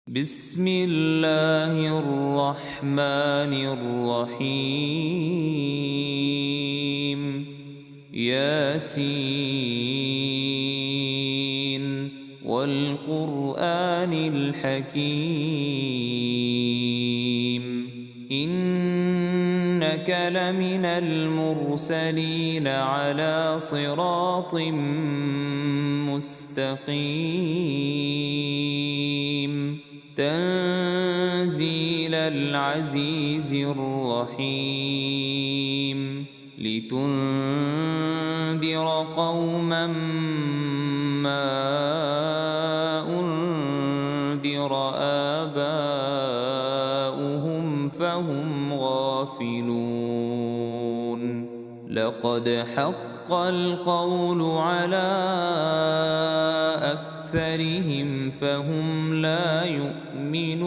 بسم الله الرحمن الرحيم ياسين والقرآن الحكيم إنك لمن المرسلين على صراط مستقيم تنزيل العزيز الرحيم لتنذر قوما ما أنذر آباؤهم فهم غافلون لقد حق القول على أكثرهم فهم لا يؤمنون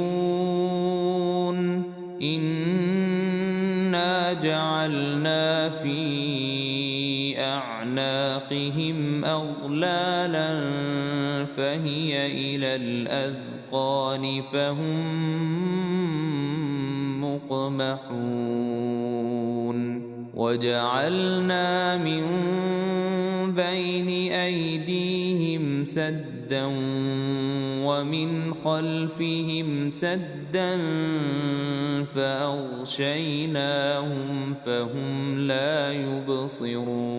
إنا جعلنا في أعناقهم أغلالا فهي إلى الأذقان فهم مقمحون وجعلنا من بين أيديهم سدا ومن خلفهم سدا فأغشيناهم فهم لا يبصرون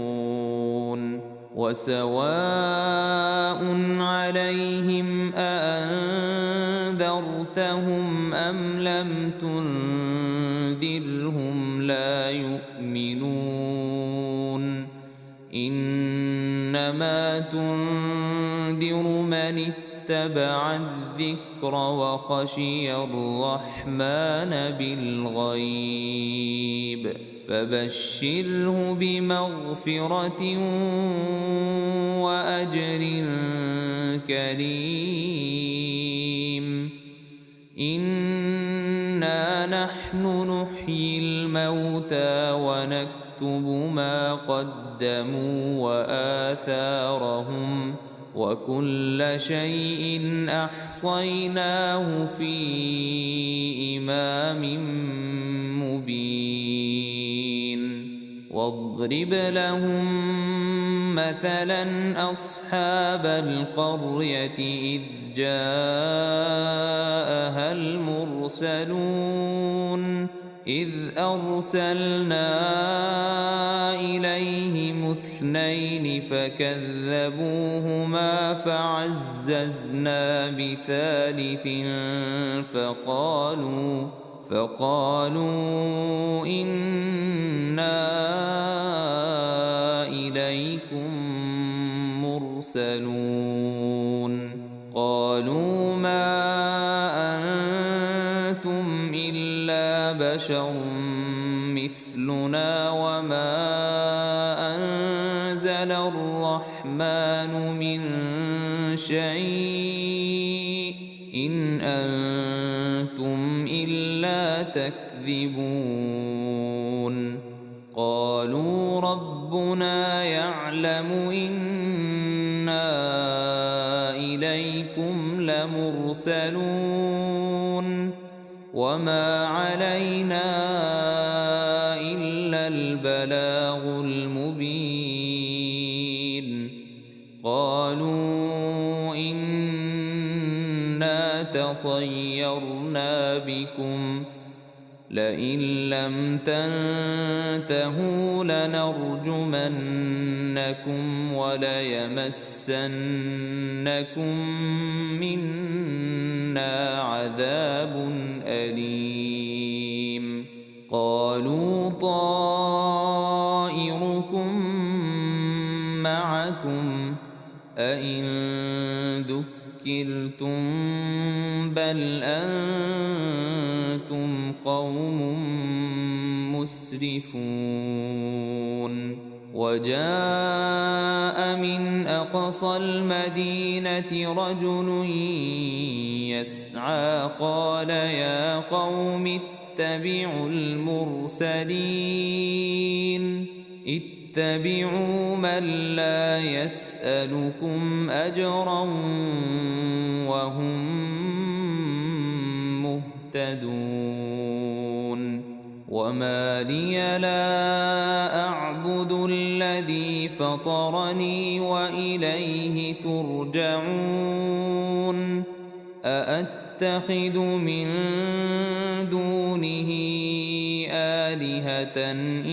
وسواء عليهم أأنذرتهم أم لم تنذرهم لا يؤمنون إنما تنذر من اتبع الذكر وخشي الرحمن بالغيب فبشره بمغفرة وأجر كريم إنا نحن نحيي الموتى ونكتب ما قدموا وآثارهم وكل شيء أحصيناه في إمام مبين واضرب لهم مثلا أصحاب القرية إذ جاءها المرسلون إذ أرسلنا إليهم اثنين فكذبوهما فعززنا بثالث فقالوا إنا إليكم مرسلون قالوا ما أنتم إلا بشر مثلنا وما أنزل الرحمن من شيء إن أنتم إلا تكذبون قالوا ربنا يعلم إنا إليكم لمرسلون وما علينا إلا البلاغ المبين قالوا إنا تطيرنا بكم لئن لم تنتهوا لنرجمنكم وليمسنكم منا عذاب أليم قالوا طائركم معكم أئن ذكرتم بل أنتم قوم مسرفون وجاء من أقصى المدينة رجل يسعى قال يا قوم اتبعوا المرسلين اتبعوا من لا يسألكم أجرا وهم يهتدون وما لي لا أعبد الذي فطرني وإليه ترجعون أأتخذ من دونه آلهة إن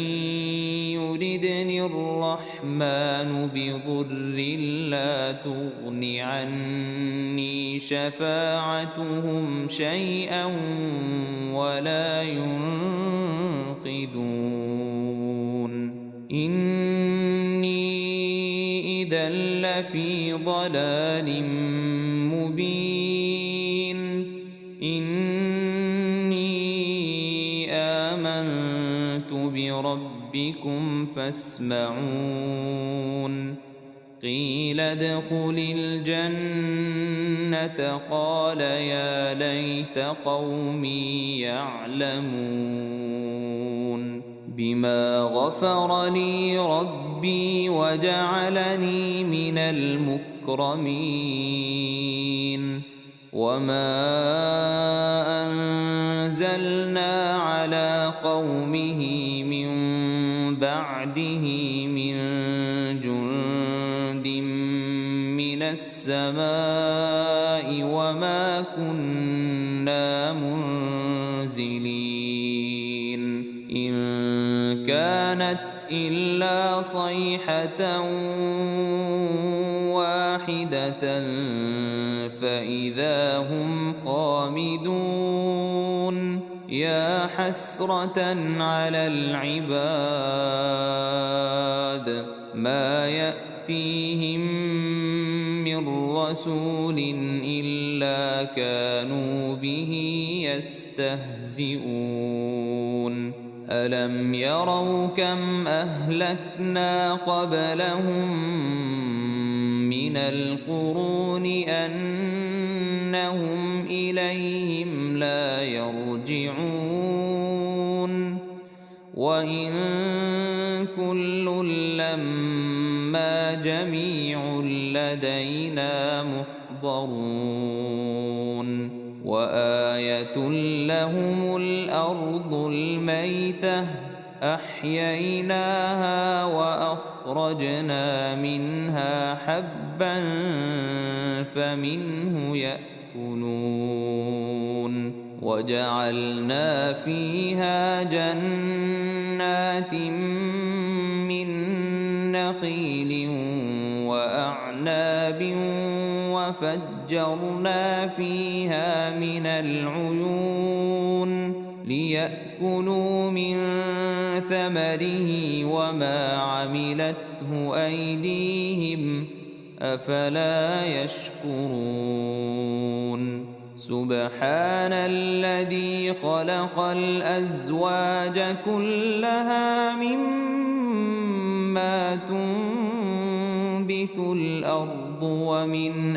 يردني الرحمن بضر لا تغن عني شفاعتهم شيئا ولا ينقذون إني إذا لفي ضلال مبين إني آمنت بربكم فاسمعون قيل ادخل الجنة قال يا ليت قومي يعلمون بما غفر لي ربي وجعلني من المكرمين وما أنزلنا على قومه من بعده من جند من السماء وما كنا منزلين إن كانت إلا صيحة واحدة فإذا هم خامدون يا حسرة على العباد ما يأتيهم من رسول إلا كانوا به يستهزئون ألم يروا كم أهلكنا قبلهم من القرون أنهم إليهم لا يرجعون وإن كل لما جميع لدينا محضرون وآية لهم الأرض الميتة أحييناها وأخرجنا منها حبا فمنه يأكلون وجعلنا فيها جنات من نخيل وأعناب وفجرنا فيها من العيون ليأكلوا من ثمره وما عملته أيديهم أفلا يشكرون سبحان الذي خلق الأزواج كلها مما تنبت الأرض ومن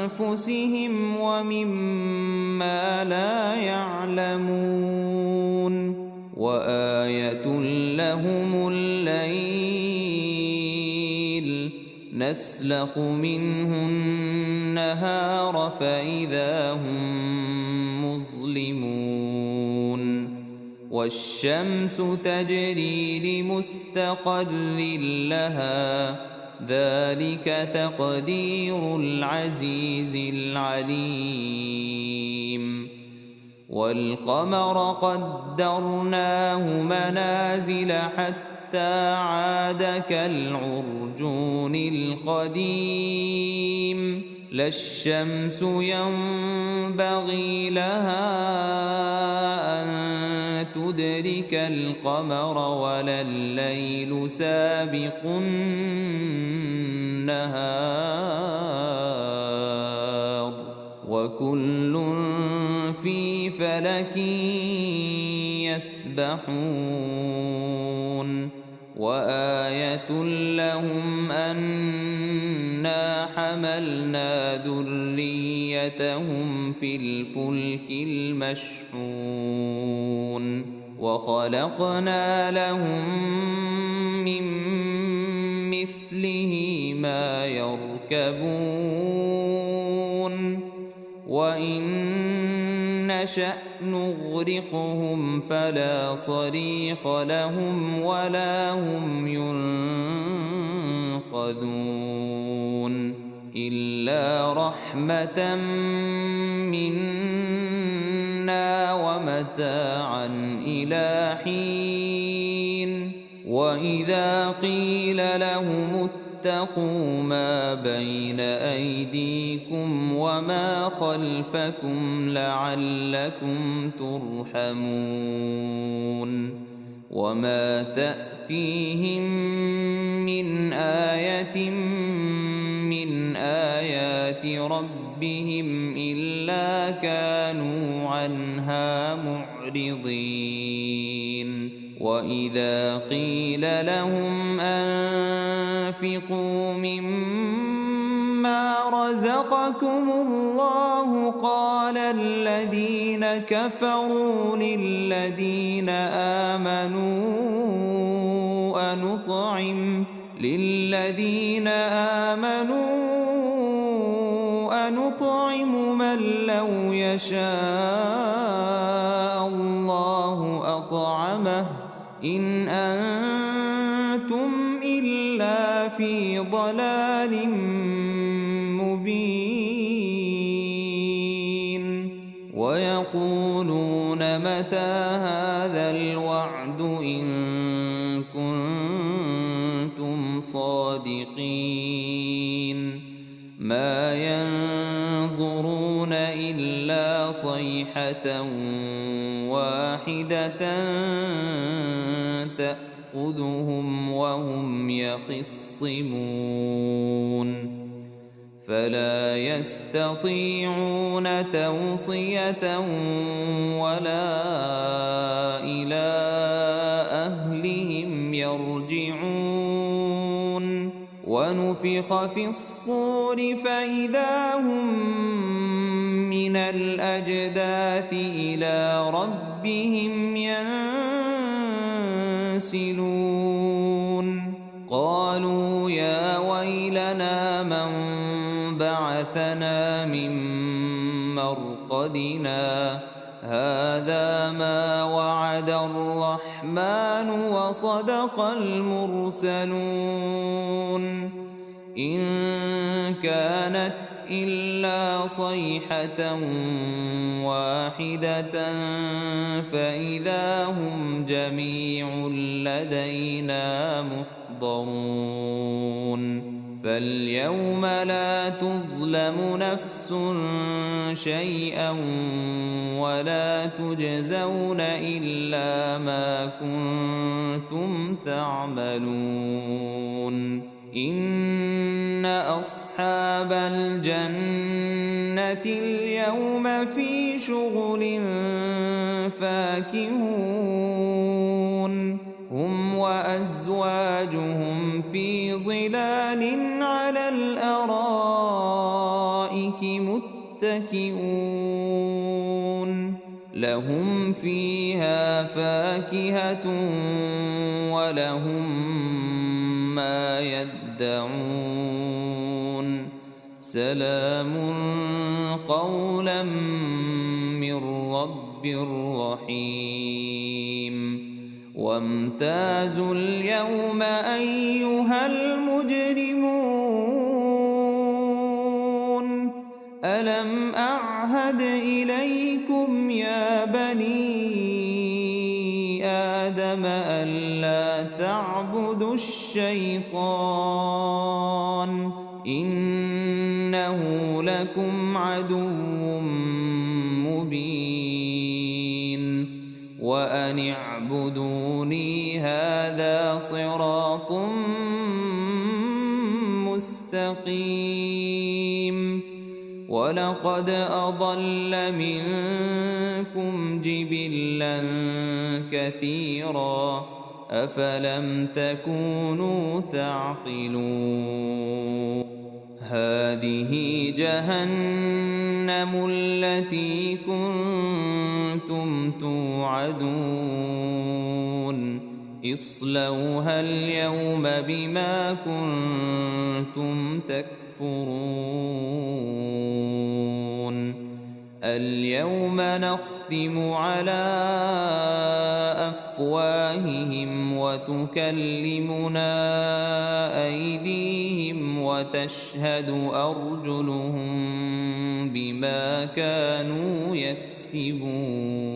أنفسهم ومما لا يعلمون وآية لهم الليل نسلخ منه النهار فإذا هم مظلمون والشمس تجري لمستقر لها ذلك تقدير العزيز العليم والقمر قدرناه منازل حتى عاد كالعرجون القديم لا الشمس ينبغي لها أن تدرك القمر ولا الليل سابق النهار وكل في فلك يسبحون وآية لهم أنا حملنا ذريتهم في الفلك المشحون وخلقنا لهم من مثله ما يركبون وإن نشأ نغرقهم فلا صريخ لهم ولا هم ينقذون إلا رحمة منا ومتاعا إلى حين وإذا قيل لهم اتقوا ما بين أيديكم وما خلفكم لعلكم ترحمون وما تأتيهم من آية من آيات ربهم إلا كانوا عنها معرضين وإذا قيل لهم أنفقوا مما رزقكم الله قال الذين كفروا للذين آمنوا أنطعم من لو يشاء الله أطعمه إن أنتم إلا في ضلال مبين ويقولون متى هذا الوعد إن كنتم صادقين ما ينظرون إلا صيحة واحدة تأخذهم وهم يخصمون فلا يستطيعون توصية ولا إلى أهلهم يرجعون ونفخ في الصور فإذا هم من الأجداث إلى ربهم ينسلون قالوا يا ويلنا من بعثنا من مرقدنا هذا ما وعد الرحمن وصدق المرسلون إن كانت إلا صيحة واحدة فإذا هم جميع لدينا محضرون فاليوم لا تظلم نفس شيئا ولا تجزون إلا ما كنتم تعملون إن أصحاب الجنة اليوم في شغل فاكهون هم وأزواجهم في ظلال على الأرائك متكئون لهم فيها فاكهة ولهم ما يدعون سلام قولا من رب رحيم وامتازوا اليوم أيها المجرمون ألم أعهد إليكم يا بني آدم ألا تعبدوا الشيطان إنه لكم عدو مبين وأن اعبدوني هذا صراط مستقيم ولقد أضل منكم جبلا كثيرا أفلم تكونوا تعقلون هذه جهنم التي كنتم توعدون اصلوها اليوم بما كنتم تكفرون اليوم نختم على أفواههم وتكلمنا أيديهم وتشهد أرجلهم بما كانوا يكسبون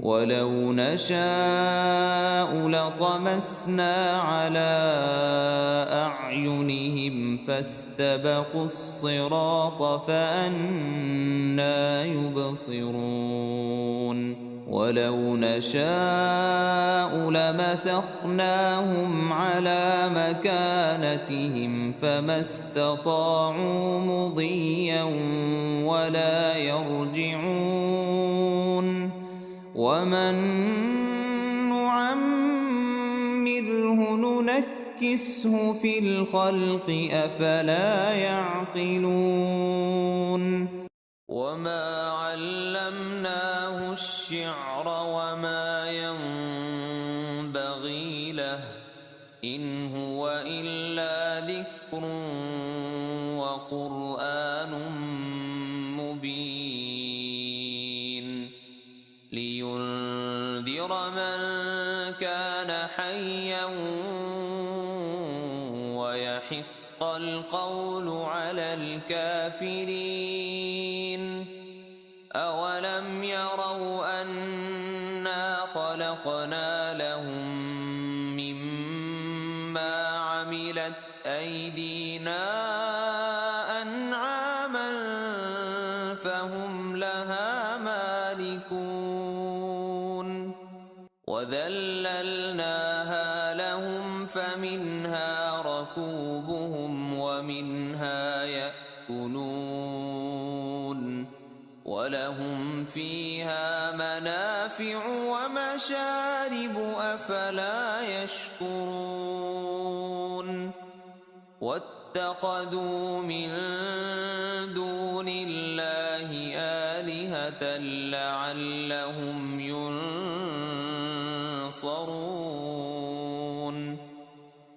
ولو نشاء لطمسنا على أعينهم فاستبقوا الصراط فأنى يبصرون ولو نشاء لمسخناهم على مكانتهم فما استطاعوا مضيا ولا يرجعون ومن نعمره ننكسه في الخلق أفلا يعقلون وما علمناه الشعر وما ينبغي له إن هو إلا ذكر وقرآن مبين لينذر من كان حيا ويحق القول على الكافرين أولم يروا أنا خلقنا لهم مما عملت أيدينا أنعاما فهم لها مالكون وذللناها لهم فمنها ركوبهم ومنها يأكلون ولهم فيها منافع ومشارب أفلا يشكرون واتخذوا من دون الله آلهة لعلهم ينصرون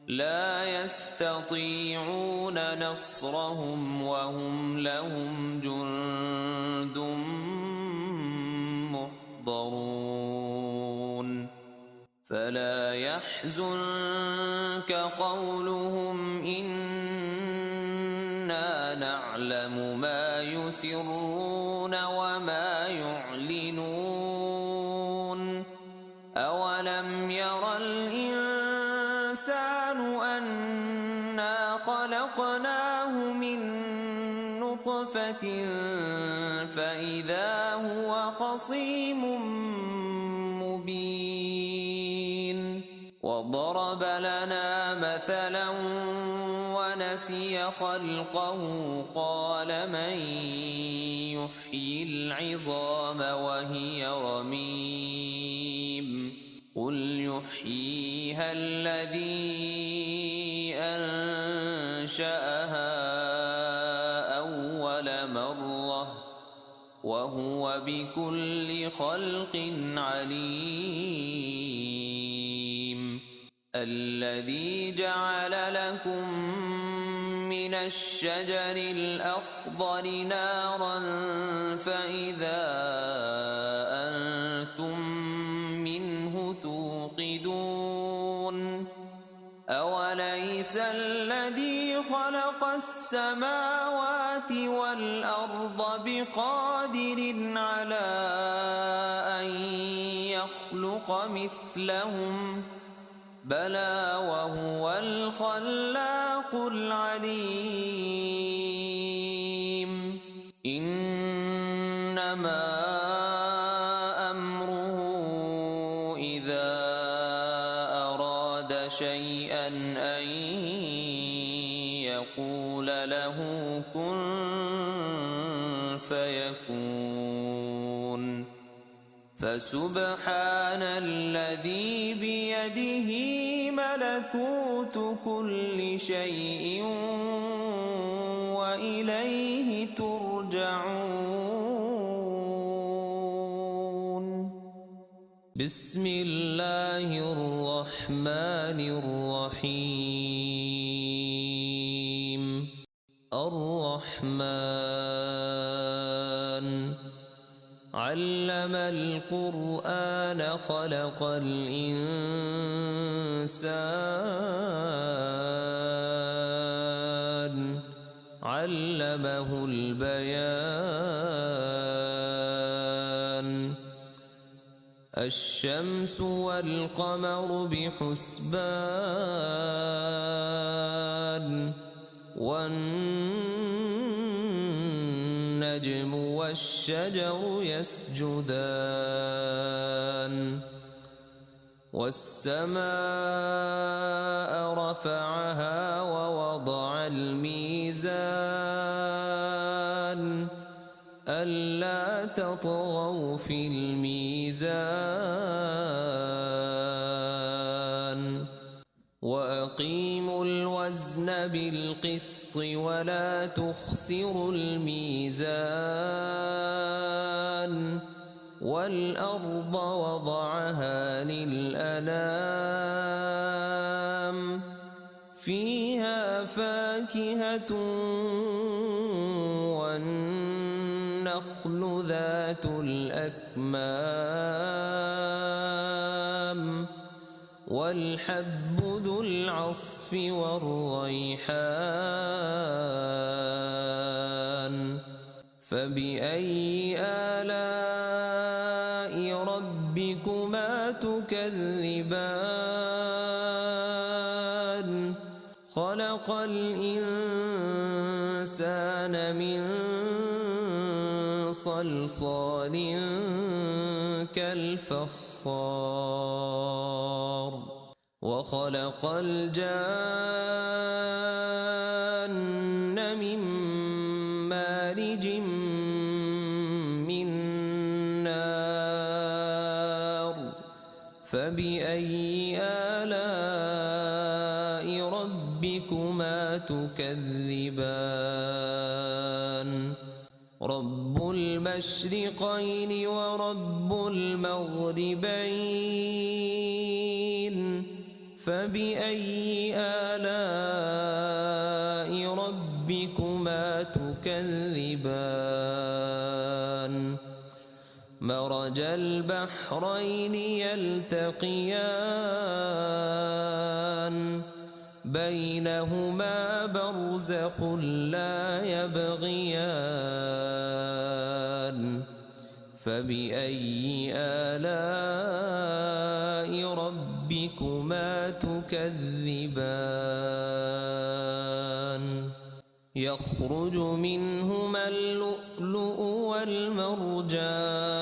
لا يستطيعون نصرهم وهم لهم جند محضرون فلا يحزنك قولهم إنا نعلم ما يسرون وما يعلنون أولم ير الإنسان أنا خلقناه من نطفة فإذا هو خصيم مبين وضرب لنا مثلا ونسي خلقه قال من يحيي العظام وهي رميم قل يحييها الذي أنشأها أول مرة وهو بكل خلق عليم الذي جعل لكم من الشجر الأخضر نارا فإذا أنتم منه توقدون أوليس الذي خلق السماوات والأرض بقادر على أن يخلق مثلهم بلى وهو الخلاق العليم إنما أمره إذا أراد شيئا أن يقول له كن فيكون فسبحان الذي بيده ملكوت كل شيء وإليه ترجعون بسم الله الرحمن الرحيم الرحمن علم القرآن خلق الإنسان علمه البيان الشمس والقمر بحسبان والنجم والشجر يسجدان والسماء رفعها ووضع الميزان ألا تطغوا في الميزان وأقيموا الوزن بالقسط ولا تخسروا الميزان والأرض وضعها للأنام فيها فاكهة والنخل ذات الأكمام والحب ذو العصف والريحان فبأي آلاء ربكما تكذبان خلق الإنسان من صلصال كالفخار وخلق الجان من مارج من نار فبأي آلاء ربكما تكذبان رب المشرقين ورب المغربين فبأي آلاء ربكما تكذبان مرج البحرين يلتقيان بينهما برزخ لا يبغيان فبأي آلاء ربكما تكذبان يخرج منهما اللؤلؤ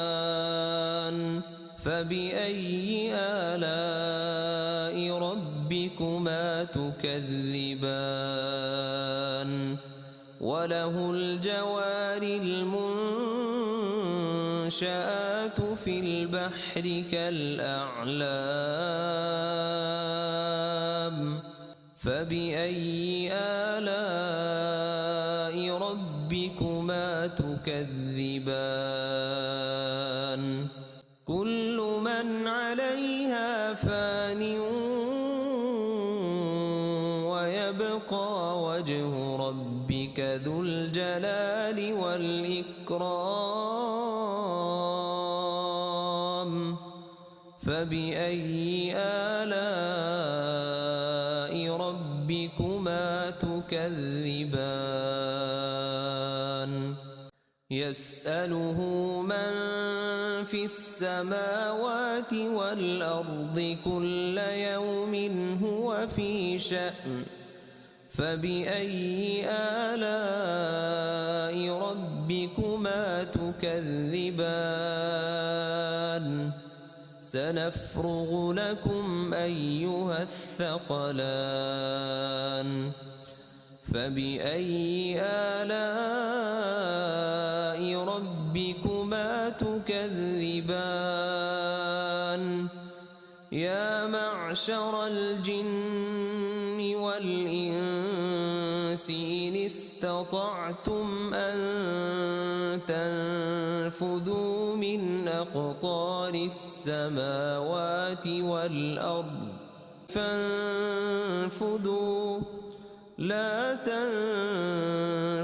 والمرجان فبأي آلاء ربكما تكذبان وله الجوار المنشآت في البحر كالأعلام فبأي آلاء ربكما تكذبان كل من عليها فان ويبقى وجه ربك ذو الجلال والإكرام فبأي آلاء ربكما تكذبان يسأله من في السماوات والأرض كل يوم هو في شأن فبأي آلاء ربكما تكذبان سنفرغ لكم أيها الثقلان فبأي آلاء ربكما تكذبان يا معشر الجن والإنس إن استطعتم أن تنفذوا من أقطار السماوات والأرض فانفذوا لا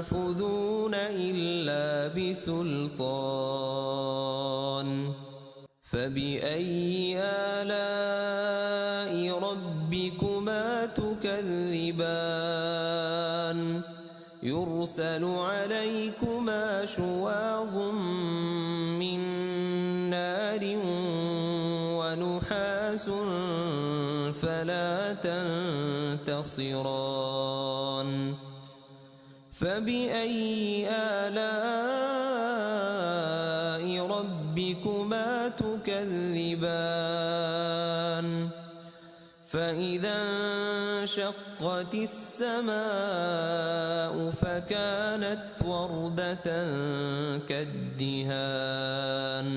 تنفذون إلا بسلطان فبأي آلاء ربكما تكذبان يرسل عليكما شواظ من نار ونحاس فلا تنتصران فبأي آلاء ربكما تكذبان فإذا انشقت السماء فكانت وردة كالدهان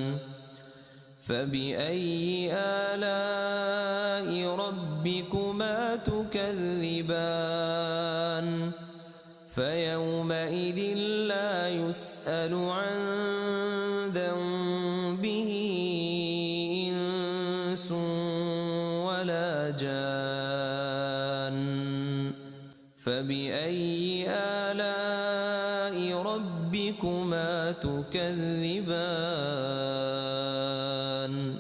فبأي آلاء ربكما تكذبان فيومئذ لا يسأل عن ذنبه إنس ولا جان فبأي آلاء ربكما تكذبان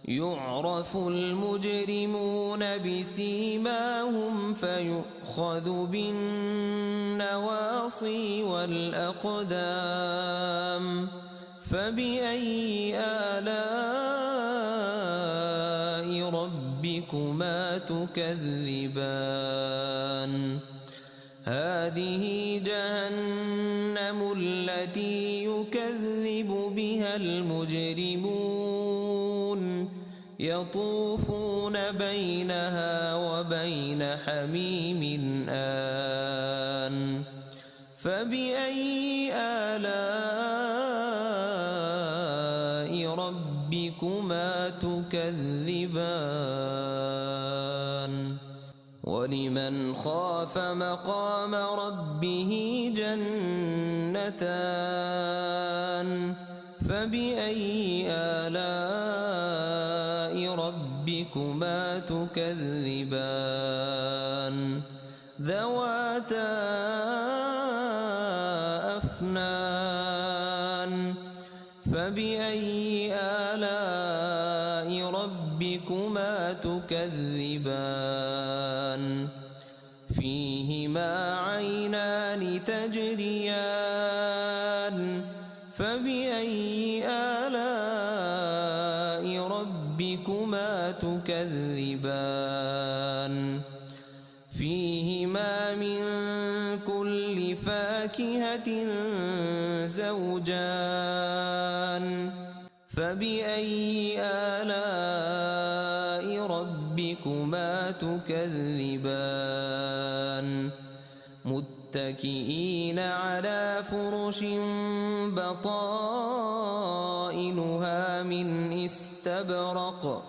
يعرف المجرمون بسيماهم فيؤخذ بالنواصي والأقدام فبأي آلاء ربكما تكذبان هذه جهنم التي يكذب بها المجرمون يطوفون بينها وبين حميم آن فبأي آلاء ربكما تكذبان ولمن خاف مقام ربه جنتان فبأي آلاء ربكما تكذبان ذواتا أفنان فبأي آلاء ربكما تكذبان فيهما عينان تجريان فبأي آلاء ربكما تكذبان فيهما من كل فاكهة زوجان فبأي آلاء ربكما تكذبان متكئين على فرش بطائنها من استبرق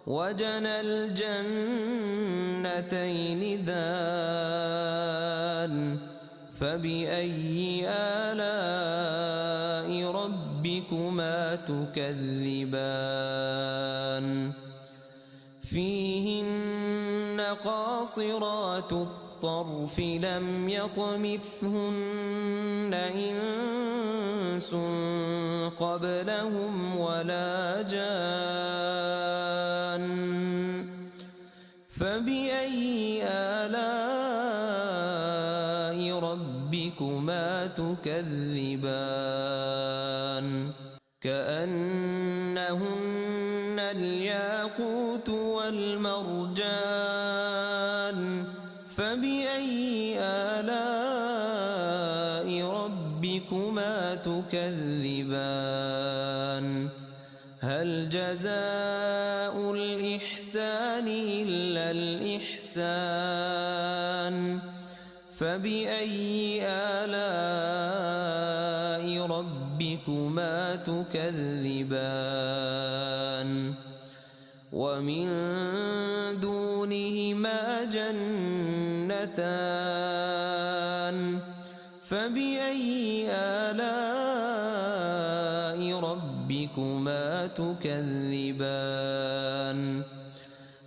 وجنى الجنتين دان فبأي آلاء ربكما تكذبان فيهن قاصرات الطرف لم يطمثهن إنس قبلهم ولا جان فبأي آلاء ربكما تكذبان كأنهن الياقوت والمرجان فبأي آلاء ربكما تكذبان هل جزاء الإحسان إلا الإحسان فبأي آلاء ربكما تكذبان ومن دونهما جنتان فبأي آلاء ربكما تكذبان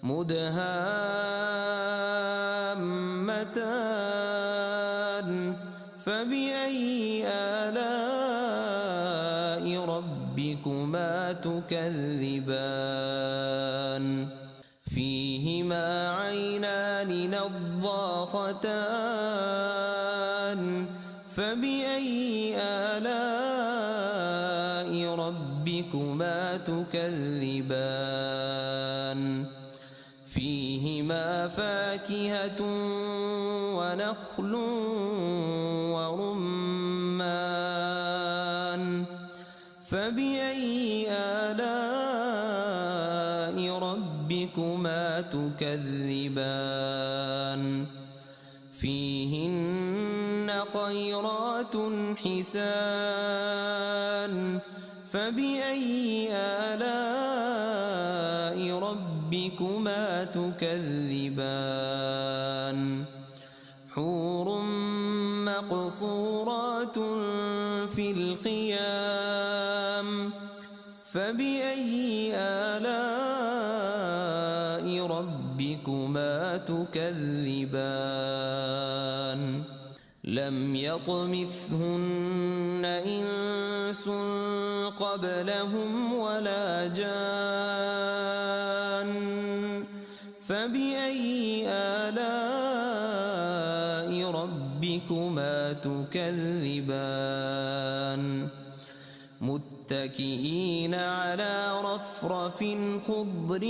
مدهامتان فبأي آلاء ربكما ربكما تكذبان فيهما عينان نضاختان فبأي آلاء ربكما تكذبان فيهما فاكهة ونخل ورمان فبأي آلاء ربكما تكذبان فيهن خيرات حسان فبأي آلاء ربكما تكذبان حور مقصورات في الخيام فبأي آلاء ربكما تكذبان لم يطمثهن إنس قبلهم ولا جان فبأي آلاء ربكما تكذبان متكئين على رفرف خضر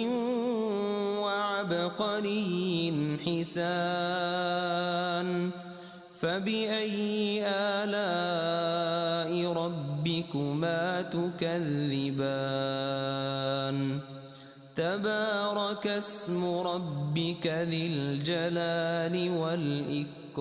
وعبقري حسان فبأي آلاء ربكما تكذبان تبارك اسم ربك ذي الجلال والإكرام